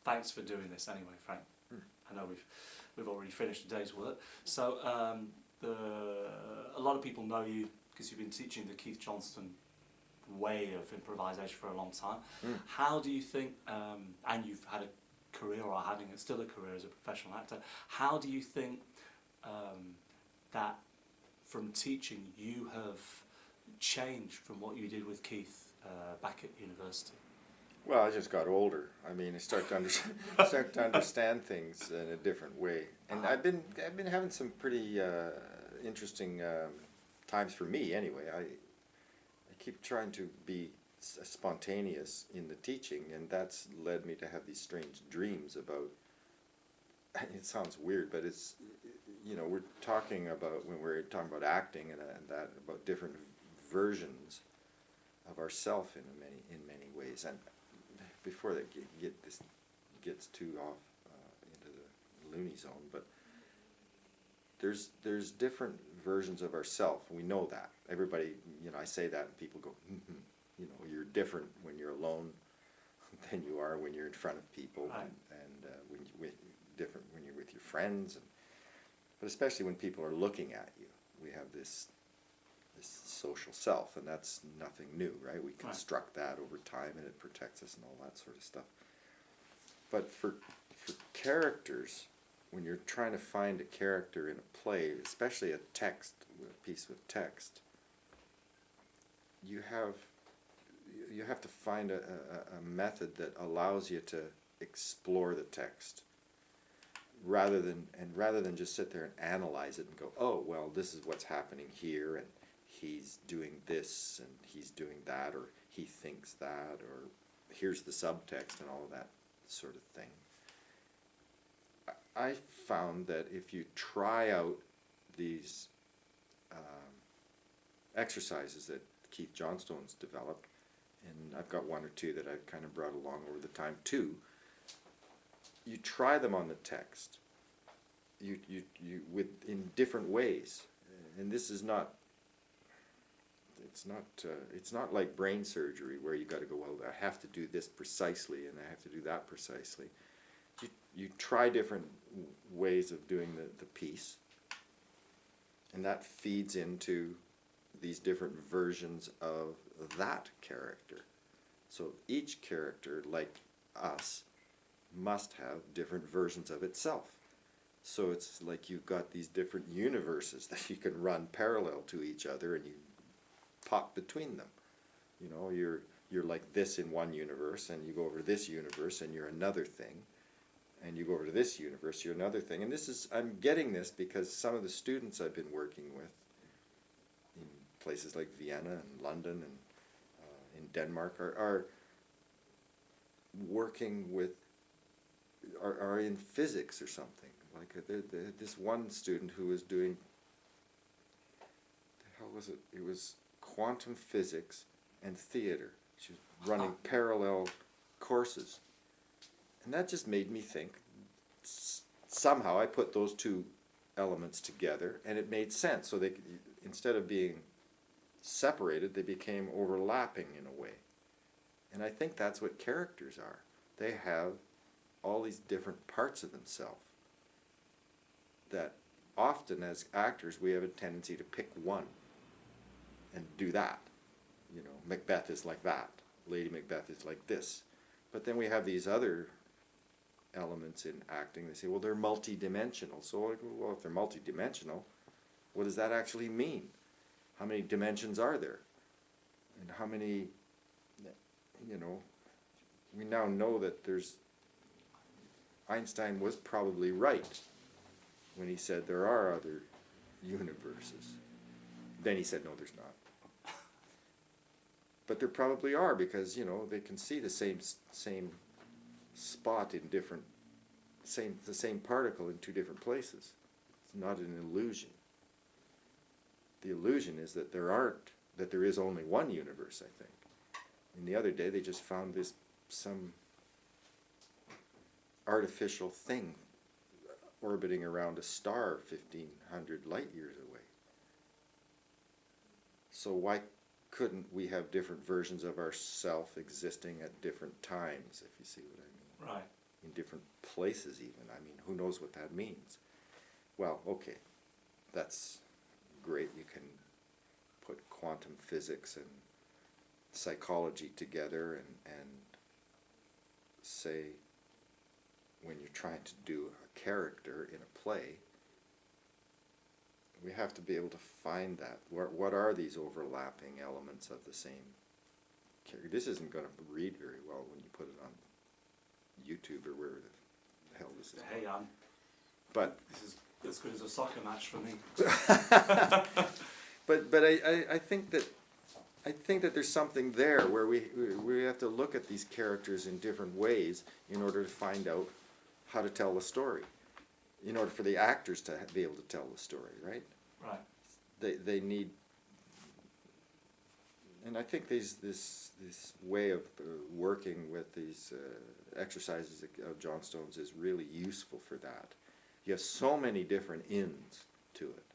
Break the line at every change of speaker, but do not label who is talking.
thanks for doing this anyway, Frank. I know we've already finished the day's work. So a lot of people know you because you've been teaching the Keith Johnston way of improvisation for a long time. How do you think, and you've had a career, or having still a career as a professional actor, how do you think that from teaching you have changed from what you did with Keith back at university?
Well, I just got older. I mean, I start to understand things in a different way, and I've been having some pretty interesting times for me. Anyway, I keep trying to be spontaneous in the teaching, and that's led me to have these strange dreams about. It sounds weird, but it's, you know, we're talking about, when we're talking about acting and that, about different versions of ourself in many ways. And before that gets too off into the loony zone, but there's different versions of ourself. We know that. Everybody, you know, I say that and people go, you know, you're different when you're alone than you are when you're in front of people,
right.
and different when you're with your friends, but especially when people are looking at you. We have this social self, and that's nothing new, right? We construct that over time, and it protects us and all that sort of stuff. But for characters, when you're trying to find a character in a play, especially a piece with text, you have to find a method that allows you to explore the text, rather than just sit there and analyze it and go, oh, well, this is what's happening here, and he's doing this, and he's doing that, or he thinks that, or here's the subtext and all of that sort of thing. I found that if you try out these exercises that Keith Johnstone's developed, and I've got one or two that I've kind of brought along over the time too, you try them on the text, you in different ways, and this is not. It's not like brain surgery where you got to go, well, I have to do this precisely and I have to do that precisely. You try different ways of doing the piece, and that feeds into these different versions of that character. So each character, like us, must have different versions of itself. So it's like you've got these different universes that you can run parallel to each other, and you pop between them. You know, you're like this in one universe, and you go over to this universe and you're another thing, and you go over to this universe, you're another thing. And I'm getting this because some of the students I've been working with in places like Vienna and London and in Denmark are working with, are in physics or something. Like this one student who was doing, the hell was it? It was quantum physics and theater. She was running parallel courses. And that just made me think, somehow I put those two elements together and it made sense. So they, instead of being separated, they became overlapping in a way. And I think that's what characters are. They have all these different parts of themselves that often as actors we have a tendency to pick one and do that. You know, Macbeth is like that. Lady Macbeth is like this. But then we have these other elements in acting. They say, well, they're multi-dimensional. So, well, if they're multi-dimensional, what does that actually mean? How many dimensions are there? And how many, you know, we now know that Einstein was probably right when he said there are other universes. Then he said, no, there's not. But there probably are, because, you know, they can see the same spot in the same particle in two different places. It's not an illusion. The illusion is that there is only one universe, I think. And the other day they just found some artificial thing orbiting around a star 1,500 light years away. So why couldn't we have different versions of ourself existing at different times, if you see what I mean?
Right.
in different places even. I mean, who knows what that means? Well, okay, that's great. You can put quantum physics and psychology together and say, when you're trying to do a character in a play, we have to be able to find that. What are these overlapping elements of the same character? This isn't going to read very well when you put it on YouTube or where the hell this is.
Hey,
But
this is as good as a soccer match for me.
but I think that there's something there where we have to look at these characters in different ways in order to find out how to tell the story, in order for the actors to be able to tell the story, right?
Right.
They need, and I think this way of working with these exercises of John Stone's is really useful for that. You have so many different ends to it.